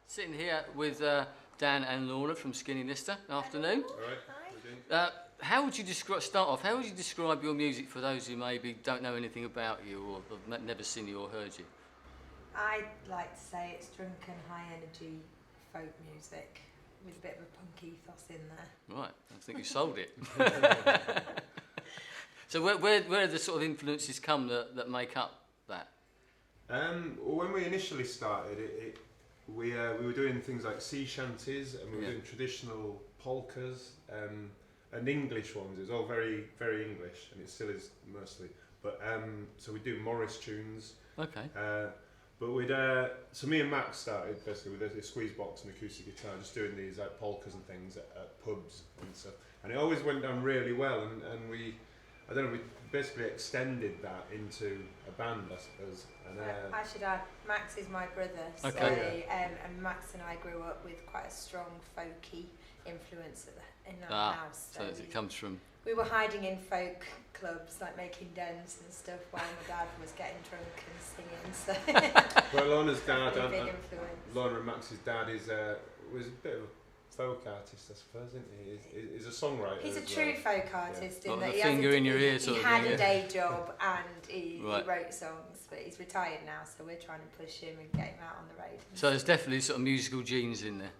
Sitting here with Dan and Lorna from Skinny Lister. Afternoon. All right. How would you start off? How would you describe your music for those who maybe don't know anything about you or have never seen you or heard you? I'd like to say it's drunken, high-energy folk music with a bit of a punk ethos in there. Right, I think you sold it. So where do the sort of influences come that make up that? When we initially started, we were doing things like sea shanties, and we were doing traditional polkas and English ones. It was all very, very English, and it still is mostly. But so we do Morris tunes. Okay. But so me and Max started basically with a squeeze box and acoustic guitar, just doing these like polkas and things at pubs and stuff. And it always went down really well, and we basically extended that into a band, I suppose. And, I should add, Max is my brother, so okay. And Max and I grew up with quite a strong folky influence in our house. So it comes from... We were hiding in folk clubs, like making dents and stuff, while my dad was getting drunk and singing. So well, Lorna's dad, big influence. Lorna and Max's dad was a bit of a folk artist, I suppose, isn't he? He's a songwriter. He's a true folk artist in that he had a day job and he wrote songs, but he's retired now, so we're trying to push him and get him out on the road. So there's definitely sort of musical genes in there.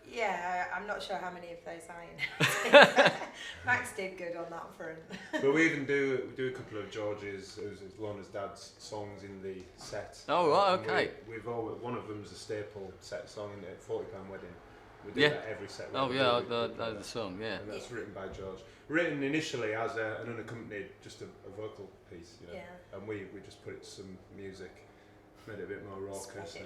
Yeah, I'm not sure how many of those are in. Max did good on that front. But we even do a couple of George's, Lorna's dad's songs in the set. Oh right, okay. One of them's a staple set song in a £40 wedding. We do that every set. Oh yeah, I know the song. Yeah. And that's written by George. Written initially as an unaccompanied, just a vocal piece, you know. Yeah. And we just put it to some music. Made it a bit more raucous and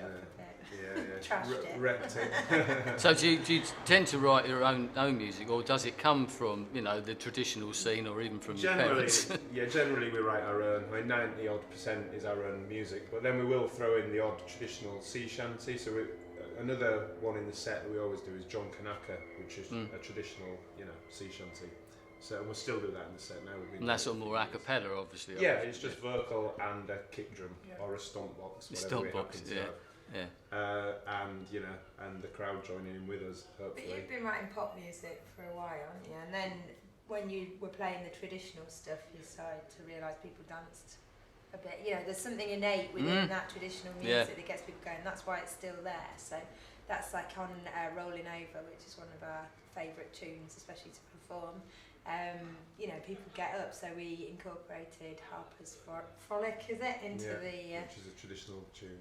trashed it. Wrecked it. So do you tend to write your own music, or does it come from the traditional scene, or even from your parents? Generally we write our own. I mean, 90% is our own music, but then we will throw in the odd traditional sea shanty. So another one in the set that we always do is John Kanaka, which is a traditional, sea shanty. So we'll still do that in the set now. And that's sort of more a cappella, obviously. Yeah, it's just vocal and a kick drum or a stomp box. Stomp box, yeah. And the crowd joining in with us, hopefully. But you've been writing pop music for a while, haven't you? And then when you were playing the traditional stuff, you started to realise people danced a bit. There's something innate within that traditional music that gets people going. That's why it's still there. So that's like on Rolling Over, which is one of our favourite tunes, especially to perform. People get up, so we incorporated Harper's Frolic, is it, into which is a traditional tune.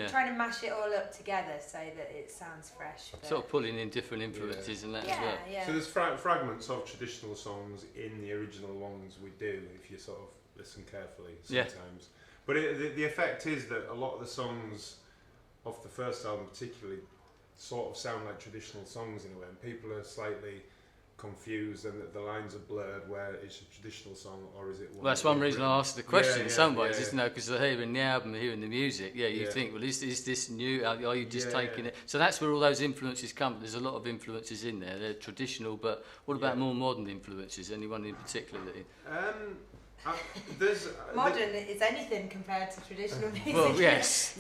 Trying to mash it all up together so that it sounds fresh. Sort of pulling in different influences and that as well. Yeah. So there's fragments of traditional songs in the original ones we do, if you sort of listen carefully sometimes. But the effect is that a lot of the songs off the first album particularly sort of sound like traditional songs in a way, and people are slightly confused and that the lines are blurred, where it's a traditional song or is it one? Well, that's one reason I asked the question in some ways, isn't it? Because they're hearing the album, they're hearing the music. You think, well, is this new? Are you just taking it? So that's where all those influences come. There's a lot of influences in there. They're traditional, but what about more modern influences? Anyone in particular that there's modern is anything compared to traditional music. Well, yes.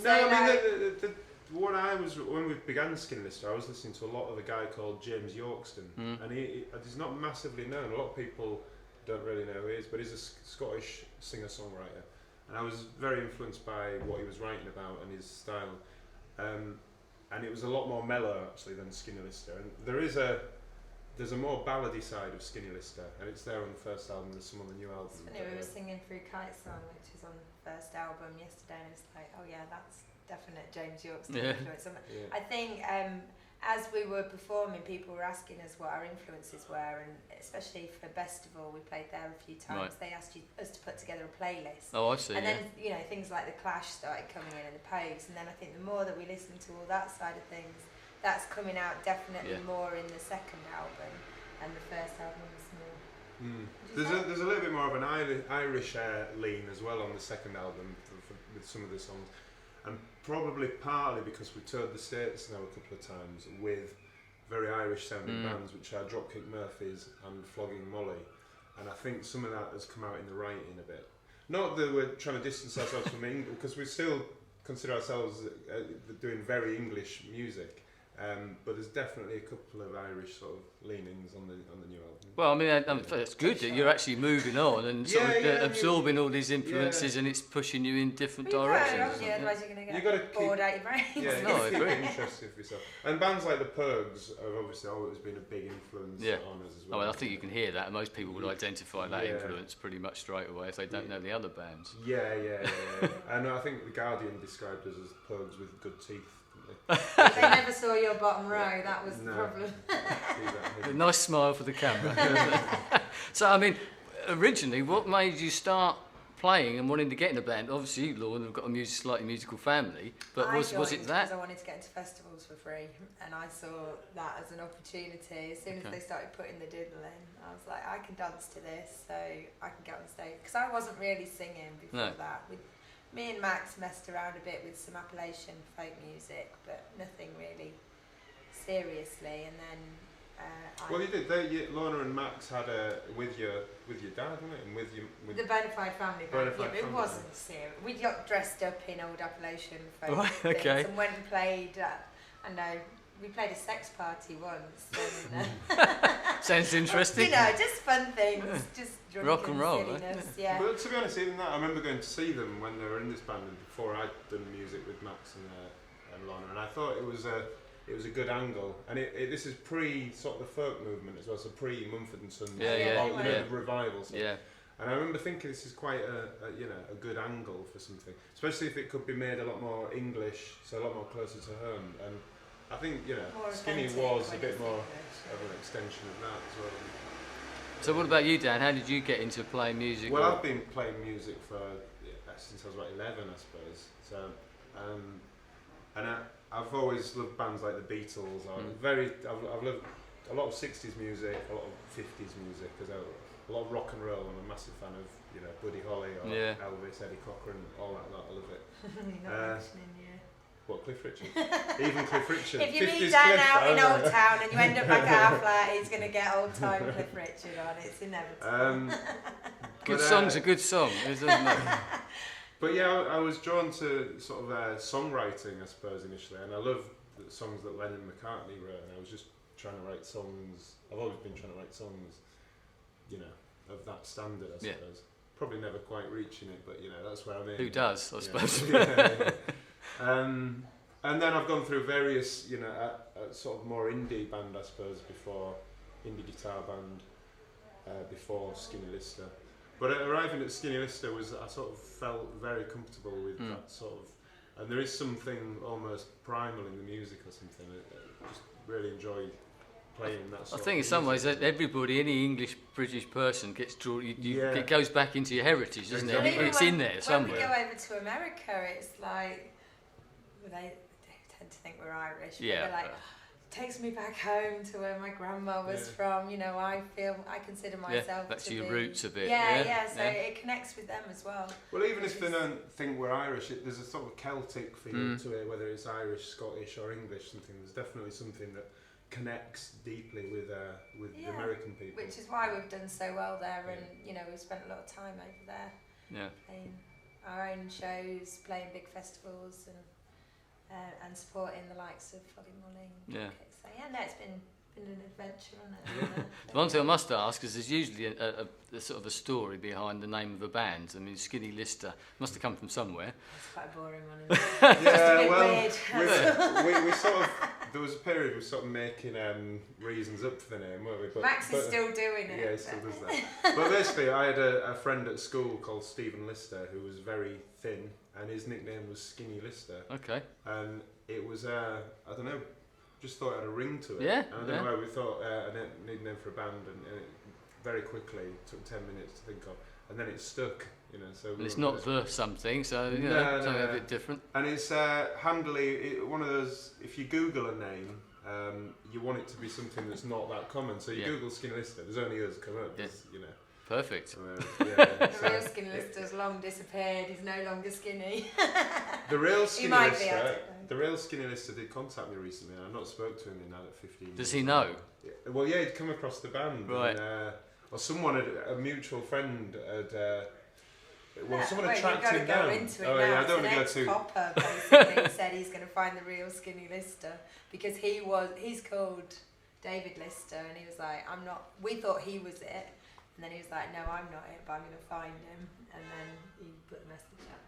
When we began Skinny Lister, I was listening to a lot of a guy called James Yorkston, and he's not massively known. A lot of people don't really know who he is, but he's a Scottish singer-songwriter, and I was very influenced by what he was writing about and his style, and it was a lot more mellow actually than Skinny Lister. And there's a more ballady side of Skinny Lister, and it's there on the first album. There's some on the new album. We were singing through Kite Song, which is on the first album yesterday, and it's like, oh yeah, that's definite James Yorkston influence. I think as we were performing, people were asking us what our influences were, and especially for Festival, we played there a few times. They asked us to put together a playlist. Oh, I see. And then things like the Clash started coming in and the Pogues, and then I think the more that we listened to all that side of things, that's coming out definitely more in the second album, and the first album was more. There's a little bit more of an Irish lean as well on the second album with some of the songs. And probably partly because we toured the States now a couple of times with very Irish sounding bands, which are Dropkick Murphys and Flogging Molly. And I think some of that has come out in the writing a bit. Not that we're trying to distance ourselves from England, because we still consider ourselves doing very English music. But there's definitely a couple of Irish sort of leanings on the new album. Well, I mean, it's good that you're actually moving on and sort of absorbing all these influences, and it's pushing you in different directions. Yeah, otherwise you're going to get bored out your brains. Yeah, no, I agree. Interesting for yourself. And bands like the Pogues have obviously always been a big influence on us as well. I mean, I think you can hear that, and most people would identify that influence pretty much straight away if they don't know the other bands. Yeah. And I think The Guardian described us as Pogues with good teeth. They never saw your bottom row, that was the problem. A nice smile for the camera. So, I mean, originally, what made you start playing and wanting to get in a band? Obviously, you, Lorna, have got a slightly musical family, but was it that? Because I wanted to get into festivals for free, and I saw that as an opportunity. As soon as they started putting the diddle in, I was like, I can dance to this, so I can get on stage. Because I wasn't really singing before that. Me and Max messed around a bit with some Appalachian folk music, but nothing really seriously. And then you did. Lorna and Max had with your dad, wasn't it? And with the Bonafide family band. Yeah, but it wasn't serious. We got dressed up in old Appalachian folk things and went and played. I know. We played a sex party once. And, sounds interesting. Just fun things, just rock and roll. Yeah. But to be honest, even that, I remember going to see them when they were in this band, and before I'd done music with Max and Lorna, and I thought it was a good angle, and this is pre sort of the folk movement as well, so pre Mumford and Sons, the revival stuff. Yeah. And I remember thinking this is quite a good angle for something, especially if it could be made a lot more English, so a lot more closer to home. And I think Skinny was a bit more of an extension of that as well. So what about you, Dan? How did you get into playing music? Well, I've been playing music since I was about 11, I suppose. So, and I've always loved bands like the Beatles. I've loved a lot of 60s music, a lot of 50s music, a lot of rock and roll. I'm a massive fan of Buddy Holly or Elvis, Eddie Cochran, all that lot. I love it. You're not mentioning, What, Cliff Richard? Even Cliff Richard. If you meet Dan out in Old Town and you end up back at our flat, he's going to get old time Cliff Richard on. It's inevitable. Good song's a good song, isn't it? But yeah, I was drawn to sort of songwriting, I suppose, initially, and I love the songs that Lennon and McCartney wrote, and I was just trying to write songs. I've always been trying to write songs, of that standard, I suppose. Probably never quite reaching it, but that's where I'm in. Who does, I suppose. And then I've gone through various, sort of more indie band, I suppose, before indie guitar band, before Skinny Lister. But arriving at Skinny Lister I sort of felt very comfortable with that sort of, and there is something almost primal in the music or something. I just really enjoyed playing that sort of in some ways that everybody, any English British person gets drawn. It goes back into your heritage, doesn't it? It's in there somewhere. When we go over to America, it's like they tend to think we're Irish. But they're like, takes me back home to where my grandma was from. I consider myself that's to your be, roots a bit. So it connects with them as well. Well, even if they don't think we're Irish, there's a sort of Celtic feel to it, whether it's Irish, Scottish or English. There's definitely something that connects deeply with the American people. Which is why we've done so well there, and we've spent a lot of time over there. Playing our own shows, playing big festivals, and supporting the likes of Flogging Molly. So it's been an adventure, hasn't it? The one thing I must ask is there's usually a sort of a story behind the name of a band. I mean, Skinny Lister must have come from somewhere. It's quite a boring one, isn't it? Weird. we sort of, there was a period we were sort of making reasons up for the name, weren't we? Max is still doing it. Yeah, he still does that. But basically, I had a friend at school called Stephen Lister who was very thin, and his nickname was Skinny Lister. Okay. And it was, I don't know, just thought it had a ring to it. Yeah. And I don't know why we thought I need a name for a band, and it very quickly took 10 minutes to think of, and then it stuck. So it's not the something, so something a bit different. And it's handily one of those. If you Google a name, you want it to be something that's not that common. So you Google Skinny Lister, there's only us come up. Perfect. The real Skinny Lister's long disappeared. He's no longer skinny. The real Skinny Lister did contact me recently, and I've not spoke to him in 15 years. Does he know? Well, he'd come across the band, right? And, or someone, a mutual friend, had Well, someone had you've tracked got to him go down. into it Oh now. yeah, I It's don't an want to go too. ex-copper basically said he's going to find the real Skinny Lister because he's called David Lister, and he was like, I'm not. We thought he was it, and then he was like, no, I'm not it, but I'm going to find him, and then he put the message out.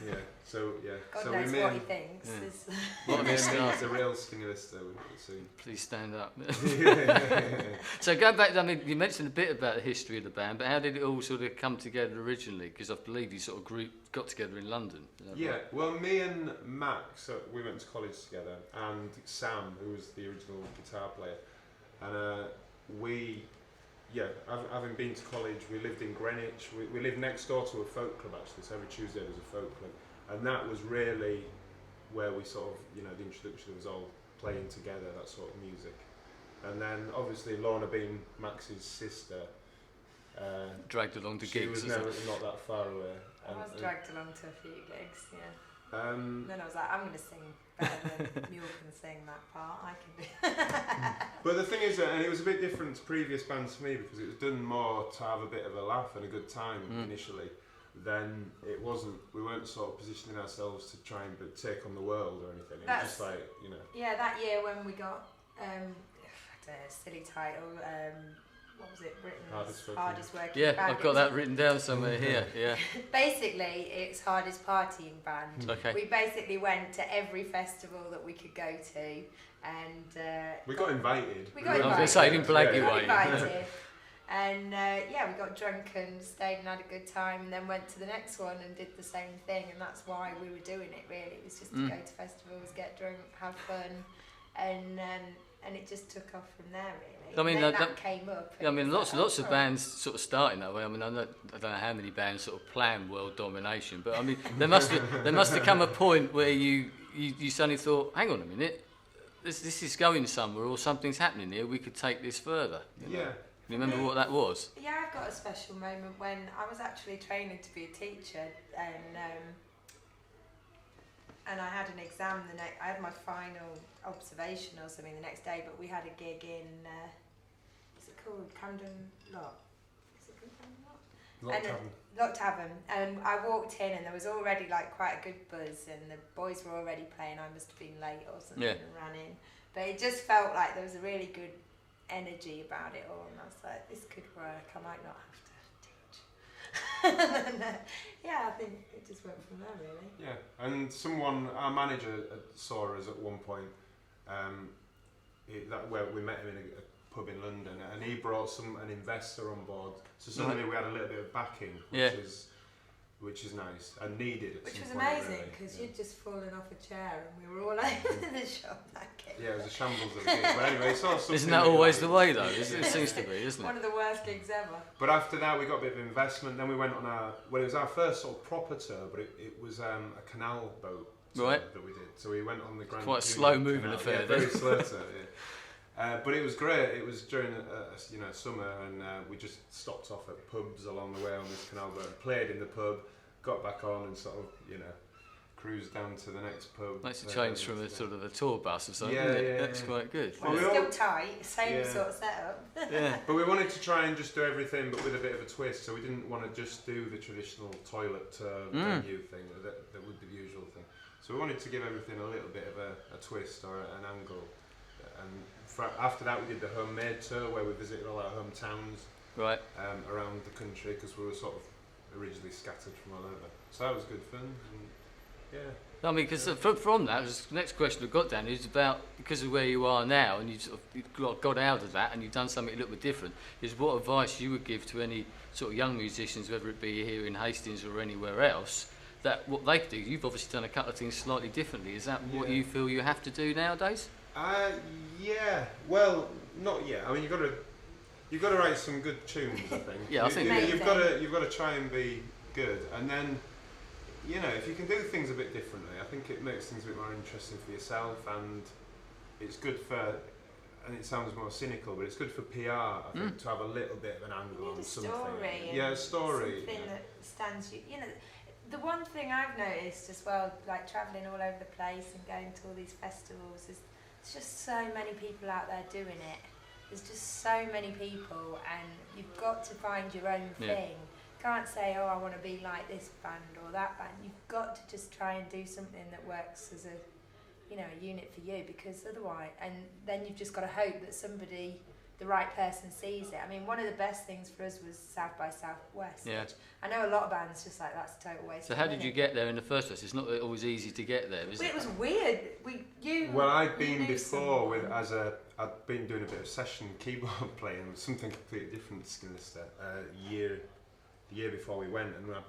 Yeah. So yeah. God so knows we what he thinks. Yeah. Is What Yeah, a it's a real Skinny Lister soon. Please stand up. Yeah. So going back, I mean, you mentioned a bit about the history of the band, but how did it all sort of come together originally? Because I believe you sort of got together in London. Is that Yeah, right? well, me and Max, we went to college together, and Sam, who was the original guitar player, and having been to college, we lived in Greenwich. We lived next door to a folk club actually, so every Tuesday there was a folk club, and that was really where we sort of, the introduction was all playing together, that sort of music. And then obviously Lorna being Max's sister, Dragged along to she gigs. was never not that far away. I was dragged along to a few gigs, yeah. Then I was like, I'm going to sing better than Mule can sing that part. I can do. But the thing is, and it was a bit different to previous bands for me because it was done more to have a bit of a laugh and a good time initially. Then it wasn't. We weren't sort of positioning ourselves to try and take on the world or anything. It was just like, Yeah, that year when we got a silly title. What was it? Britain's hardest working Yeah, band. I've got that written down somewhere here. Yeah. Basically, it's hardest partying band. Okay. We basically went to every festival that we could go to, and we got invited. We got I was invited. going to say, I didn't blag you, got were you? invited. And we got drunk and stayed and had a good time, and then went to the next one and did the same thing. And that's why we were doing it. Really, it was just to go to festivals, get drunk, have fun, and it just took off from there. Really. I mean, that came up. I mean, lots of bands sort of starting that way. I mean, I don't know how many bands sort of plan world domination, but I mean, there must have come a point where you suddenly thought, hang on a minute, this is going somewhere, or something's happening here. We could take this further. You know? Yeah. You remember what that was? Yeah, I've got a special moment when I was actually training to be a teacher, and I had an exam I had my final observation or something the next day, but we had a gig in, what's it called? Camden Lock. Is it called Camden Lock? Lock Tavern. And I walked in and there was already like quite a good buzz, and the boys were already playing. I must have been late or something and ran in. But it just felt like there was a really good energy about it all, and I was like, this could work. I might not have to teach. And then, I think it just went from there, really. Yeah, and our manager saw us at one point, where we met him in a pub in London, and he brought an investor on board. So suddenly we had a little bit of backing, which is nice and needed at Which some was point, amazing because you'd just fallen off a chair and we were all over the shop that gig. Yeah, it was a shambles of a gig. But anyway, it's all Isn't that always the way though? It seems to be, isn't it? One of the worst gigs ever. But after that, we got a bit of investment. Then we went on it was our first sort of proper tour, but it was a canal boat tour that we did. So we went on the Grand. Quite a slow-moving affair. Yeah, very slow tour. Yeah. But it was great. It was during summer, and we just stopped off at pubs along the way on this canal boat, played in the pub, got back on, and sort of cruised down to the next pub. Makes a change from a sort of a tour bus or something. That's quite good. Well, it's still tight, same sort of setup. Yeah. But we wanted to try and just do everything, but with a bit of a twist. So we didn't want to just do the traditional toilet venue thing that would be the usual thing. So we wanted to give everything a little bit of a twist or an angle. And after that, we did the homemade tour where we visited all our hometowns around the country, because we were sort of originally scattered from all over. So that was good fun. And I mean, because from that, the next question I've got down is about, because of where you are now, and you've got out of that and you've done something a little bit different, is what advice you would give to any sort of young musicians, whether it be here in Hastings or anywhere else, that what they could do. You've obviously done a couple of things slightly differently. Is that what you feel you have to do nowadays? Well, not yet. I mean, you've got to write some good tunes, I think. I think you've got to try and be good, and then if you can do things a bit differently, I think it makes things a bit more interesting for yourself, and it's good for. And it sounds more cynical, but it's good for PR, I think, to have a little bit of an angle on something. A story. Something that stands you. The one thing I've noticed as well, like travelling all over the place and going to all these festivals, is there's just so many people out there doing it. There's just so many people, and you've got to find your own thing. can't say, oh, I want to be like this band or that band. You've got to just try and do something that works as a unit for you, because otherwise, and then you've just got to hope that the right person sees it. I mean, one of the best things for us was South by Southwest. Yeah. Which I know a lot of bands just like, that's a total waste. So how did you get there in the first place? It's not always easy to get there, is it? It was weird. I'd been before I'd been doing a bit of session keyboard playing with something completely different to Sinister. The year before we went, and I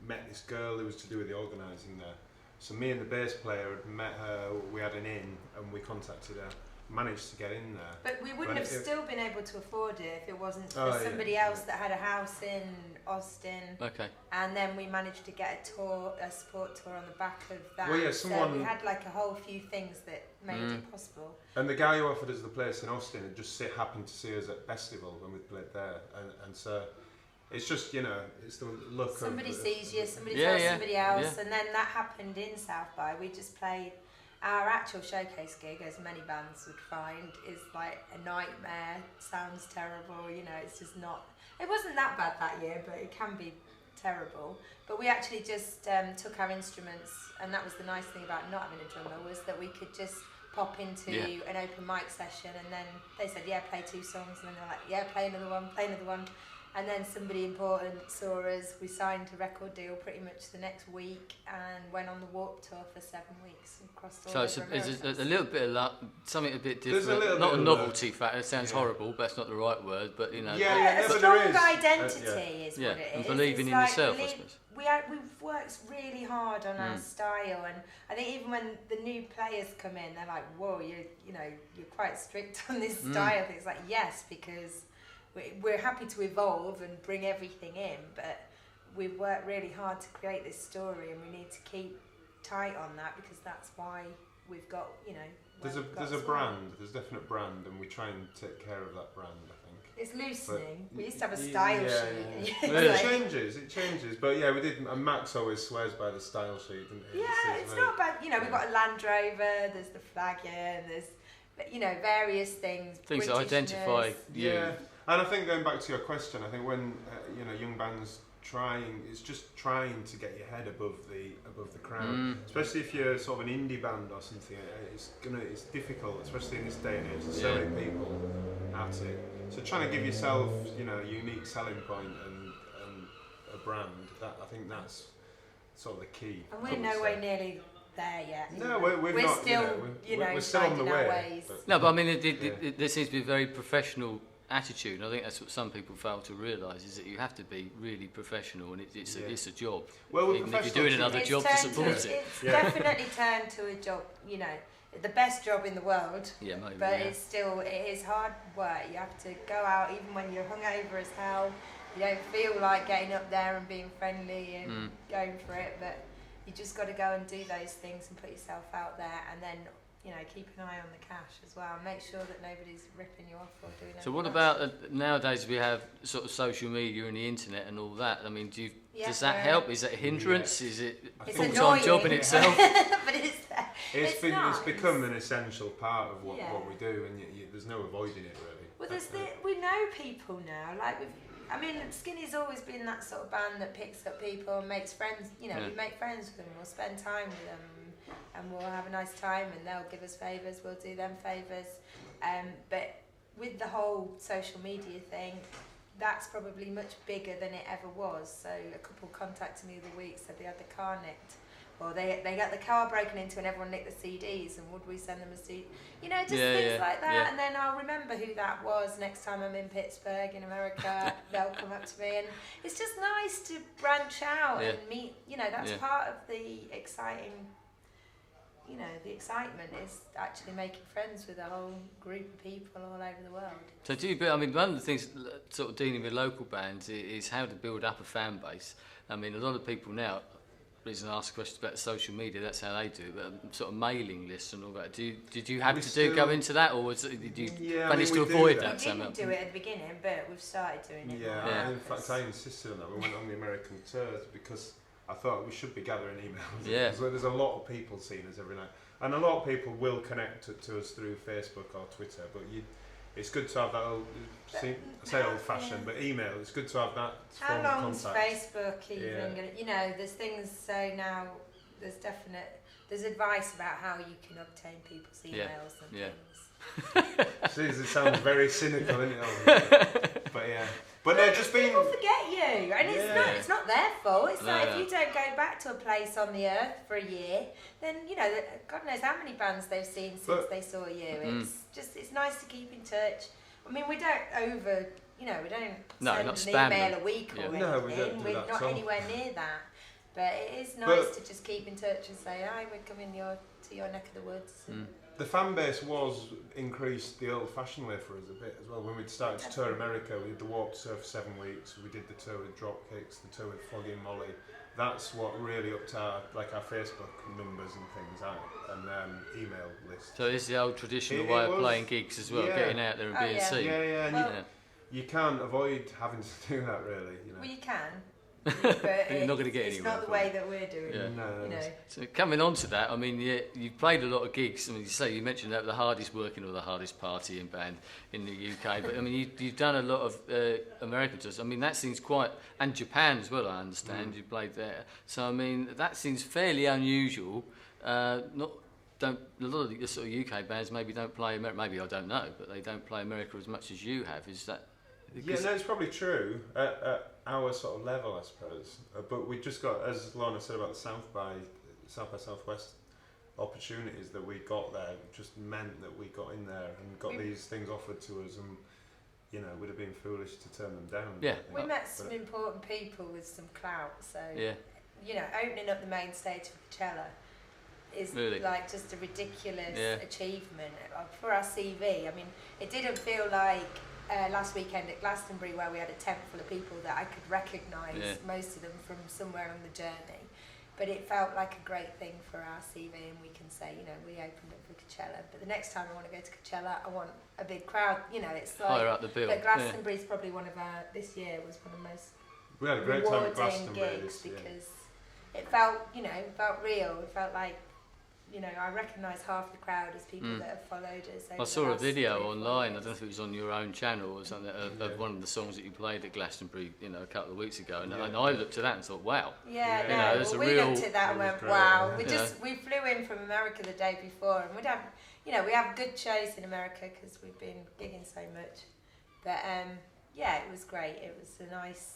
met this girl who was to do with the organising there. So me and the bass player had met her. We had an in, and we contacted her. Managed to get in there. But we wouldn't have still been able to afford it if it wasn't for somebody else that had a house in Austin. Okay. And then we managed to get a support tour on the back of that. Well, yeah, so we had like a whole few things that made it possible. And the guy who offered us the place in Austin had just happened to see us at Festival when we played there, and so it's just, it's the look somebody of... sees you, somebody tells somebody else, and then that happened in South by. We just played... Our actual showcase gig, as many bands would find, is like a nightmare, sounds terrible, it's just not... It wasn't that bad that year, but it can be terrible. But we actually just took our instruments, and that was the nice thing about not having a drummer, was that we could just pop into an open mic session, and then they said, play 2 songs, and then they're like, play another one. And then somebody important saw us. We signed a record deal pretty much the next week and went on the Warped Tour for 7 weeks and crossed all over America. So it's a little bit of luck, something a bit different. Not a novelty factor. It sounds horrible, but that's not the right word. But a strong identity is what it is. And believing in yourself, I suppose. We've worked really hard on our style, and I think even when the new players come in, they're like, "Whoa, you're quite strict on this style." It's like, yes, because we're happy to evolve and bring everything in, but we've worked really hard to create this story, and we need to keep tight on that, because that's why we've got, There's a brand, there's definite brand, and we try and take care of that brand, I think. It's loosening. We used to have a style sheet. Yeah. It changes, but we did, and Max always swears by the style sheet, didn't he? Yeah, it's not bad, we've got a Land Rover, there's the flag here, there's, various things. Things that identify you. Yeah. And I think, going back to your question, I think when young bands it's just trying to get your head above the crowd, especially if you're sort of an indie band or something. It's difficult, especially in this day and age. There's so many people at it. So trying to give yourself, a unique selling point and a brand. I think that's sort of the key. And we're nowhere nearly there yet. No, we're not. Still, we're still on the way. No, but I mean, there seems to be a very professional attitude, and I think that's what some people fail to realise, is that you have to be really professional, and it's a job. Well, even if you're doing another job to support it. It's definitely turned to a job, the best job in the world. Yeah, maybe. But it is hard work. You have to go out even when you're hungover as hell. You don't feel like getting up there and being friendly and going for it, but you just got to go and do those things and put yourself out there, and then keep an eye on the cash as well. Make sure that nobody's ripping you off or doing anything. So what about nowadays we have sort of social media and the internet and all that? I mean, does that help? Is that a hindrance? Is it a full-time job in itself? But it's become an essential part of what we do, and there's no avoiding it really. Well, we know people now. Skinny's always been that sort of band that picks up people and makes friends. We make friends with them. We'll spend time with them. And we'll have a nice time, and they'll give us favours, we'll do them favours. But with the whole social media thing, that's probably much bigger than it ever was. So a couple contacted me the other week, said they had the car nicked, or they got the car broken into and everyone nicked the CDs, and would we send them a CD? Things like that. And then I'll remember who that was next time I'm in Pittsburgh in America. They'll come up to me, and it's just nice to branch out and meet. That's part of the exciting. The excitement is actually making friends with a whole group of people all over the world. So one of the things sort of dealing with local bands is how to build up a fan base. I mean, a lot of people now, the reason I ask questions about social media, that's how they do it, but sort of mailing lists and all that. Did you have to go into that, or did you manage to avoid that? We didn't do it at the beginning, but we've started doing it. In fact, I insisted on that. We went on the American tours because I thought we should be gathering emails. Yeah. So there's a lot of people seeing us every night, and a lot of people will connect to us through Facebook or Twitter. But it's good to have that old, I say old-fashioned, but email. It's good to have that How form of long's contact. Facebook even going to, you know, there's things, so now there's advice about how you can obtain people's emails and things. See, it sounds very cynical, isn't it? But yeah. But no, just being... People forget you, and it's not their fault. It's like if you don't go back to a place on the earth for a year, then, you know, God knows how many bands they've seen since they saw you. It's nice to keep in touch. I mean, we don't send an email a week or anything. No, we don't do We're that not at all. anywhere near that. But it is nice to just keep in touch and say, hi, we're coming to your neck of the woods. The fan base was increased the old-fashioned way for us a bit as well. When we'd started to tour America, we did the Warped Tour for 7 weeks. We did the tour with Dropkicks, the tour with Foggy and Molly. That's what really upped our Facebook numbers and things out, and email lists. So it's the old traditional way of playing gigs as well, getting out there and being seen. And you can't avoid having to do that, really. You know. Well, you can. But you're not going to get it's anywhere. It's not the way that we're doing it. No. You know. So coming on to that, I mean, you've played a lot of gigs. I mean, you mentioned that the hardest working or the hardest partying band in the UK. But I mean, you've done a lot of American tours. I mean, that seems quite, and Japan as well. I understand you played there. So I mean, that seems fairly unusual. A lot of the sort of UK bands maybe don't play America. Maybe I don't know, but they don't play America as much as you have. Is that? Yeah, no, it's probably true at our sort of level, I suppose. But we just got, as Lorna said about the South by Southwest opportunities that we got there, just meant that we got in there and got these things offered to us, and you know, we'd have been foolish to turn them down. Yeah, we met some important people with some clout. So you know, opening up the main stage for Coachella is like just a ridiculous achievement for our CV. I mean, it didn't feel like last weekend at Glastonbury where we had a tent full of people that I could recognise most of them from somewhere on the journey, but it felt like a great thing for our CV, and we can say, you know, we opened up for Coachella, but the next time I want to go to Coachella, I want a big crowd. You know, it's like higher up the bill. But Glastonbury's probably one of our, this year was one of the most we had a great time at Glastonbury gigs because it felt, you know, it felt real. It felt like, you know, I recognise half the crowd as people that have followed us. I saw a video online, I don't know if it was on your own channel or something, of one of the songs that you played at Glastonbury, you know, a couple of weeks ago, and I looked at that and thought, wow. Yeah, you know, there's we looked at that and went, wow. We flew in from America the day before, and we have good shows in America because we've been gigging so much. But it was great. It was a nice,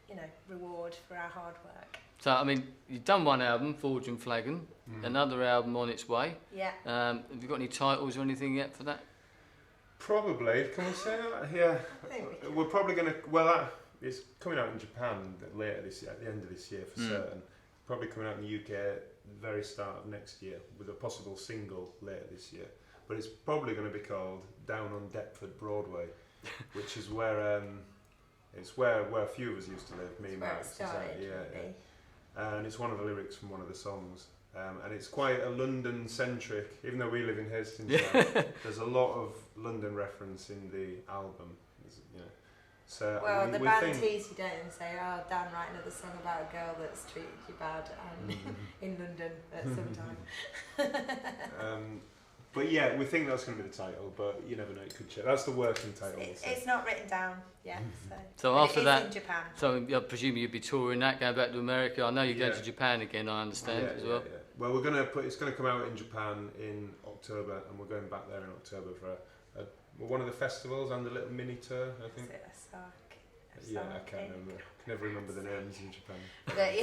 you know, reward for our hard work. So, I mean, you've done one album, Forge and Flagon, another album on its way. Yeah. Have you got any titles or anything yet for that? Probably. Can we say that? Yeah. We're probably going to... it's coming out in Japan later this year, at the end of this year for certain. Probably coming out in the UK at the very start of next year with a possible single later this year. But it's probably going to be called Down on Deptford Broadway, which is where... it's where a few of us used to live, me and Max. And it's one of the lyrics from one of the songs. And it's quite a London-centric, even though we live in Hastings now, there's a lot of London reference in the album. You know. So the band tease you don't and say, oh, Dan, write another song about a girl that's treated you bad and in London at some time. But yeah, we think that's going to be the title, but you never know, it could change. That's the working title. It's not written down yet. So after that, in Japan. So I presume you'd be touring that, going back to America. I know you're going to Japan again, I understand, as well. Yeah. Well, it's going to come out in Japan in October, and we're going back there in October for one of the festivals and a little mini tour, I think. Is it Yeah, I can't remember. I can never remember the names in Japan. But,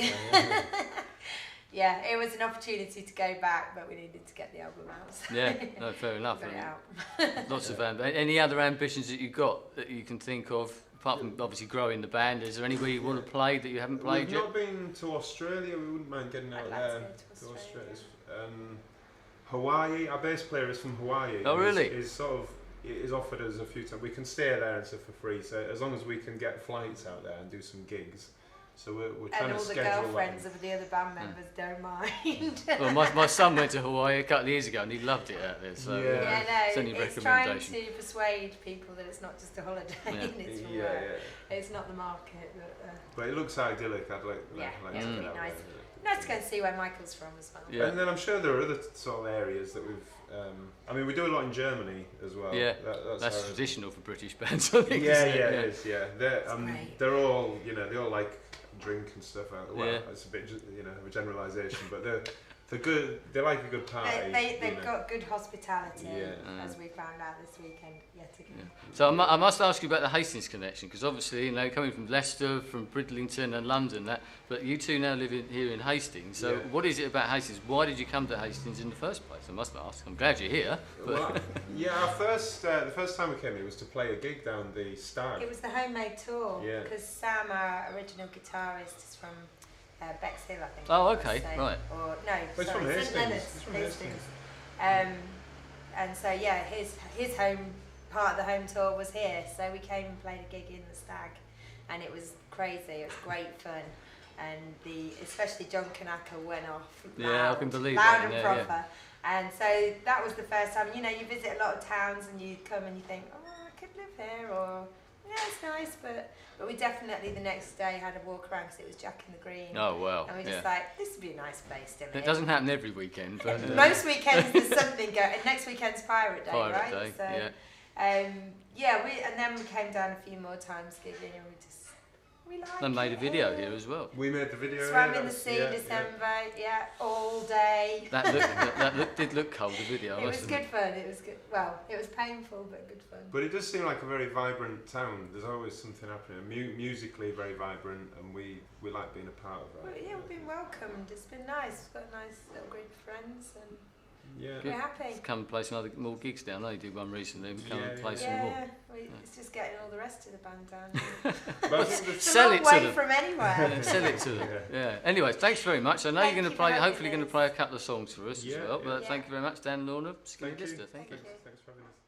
yeah, it was an opportunity to go back, but we needed to get the album out. So yeah, no, fair enough. Got it out. Lots of any other ambitions that you've got that you can think of, apart from obviously growing the band? Is there anywhere you want to play that you haven't played yet? We've not been to Australia. We wouldn't mind getting out there. To Australia. Hawaii. Our bass player is from Hawaii. Oh, really? Is offered us a few times. We can stay there and stuff for free. So as long as we can get flights out there and do some gigs. So we're trying to schedule. And all the girlfriends of the other band members don't mind. Well, my son went to Hawaii a couple of years ago and he loved it out there. So it's trying to persuade people that it's not just a holiday. It's from work. It's not the market. But it looks idyllic. I'd like to get out nice. Nice to go and see where Michael's from as well. Yeah. And then I'm sure there are other sort of areas that I mean, we do a lot in Germany as well. Yeah, that's traditional for British bands, I think. Yeah, it is. Yeah, they're all, you know, they all like drink and stuff. Well, it's a bit, you know, a generalisation, but they're good. They like a good party. They've got good hospitality, as we found out this weekend yet again. Yeah. So I must ask you about the Hastings connection, because obviously, you know, coming from Leicester, from Bridlington and London, but you two now live here in Hastings. So what is it about Hastings? Why did you come to Hastings in the first place? I must ask. I'm glad you're here. Well, the first time we came here was to play a gig down the Stag. It was the homemade tour, because Sam, our original guitarist, is from Bexhill, I think. Oh, okay, right. Or no, St Leonard's. Hastings. And so his home part of the home tour was here. So we came and played a gig in the Stag, and it was crazy. It was great fun, and especially John Kanaka went off. I can believe loud that. and proper. And so that was the first time. You know, you visit a lot of towns, and you come and you think, oh, I could live here, or it's nice, but we definitely the next day had a walk around because it was Jack in the Green. Oh, wow. And we just like, this would be a nice place to live. It doesn't happen every weekend. But, most weekends there's something going. And next weekend's Pirate Day, right? Day, so, and then we came down a few more times gigging, and we liked it. And made a video here as well. We made the video. Swam in the sea, December, all day. That did look cold, the video. It was good fun. It was good. Well, it was painful, but good fun. But it does seem like a very vibrant town. There's always something happening. Musically very vibrant, and we like being a part of that. Well, yeah, we've been welcomed. It's been nice. We've got a nice little group of friends, and we're happy. Come and play some more gigs down there. You did one recently. We come and play some more. It's just getting all the rest of the band down. Sell it to them. From anywhere. Sell it to them. Yeah. Anyway, thanks very much. I know you're going to play. Hopefully, going to play a couple of songs for us as well. But thank you very much, Dan and Lorna. Thank you. Thank you. Thanks for having us.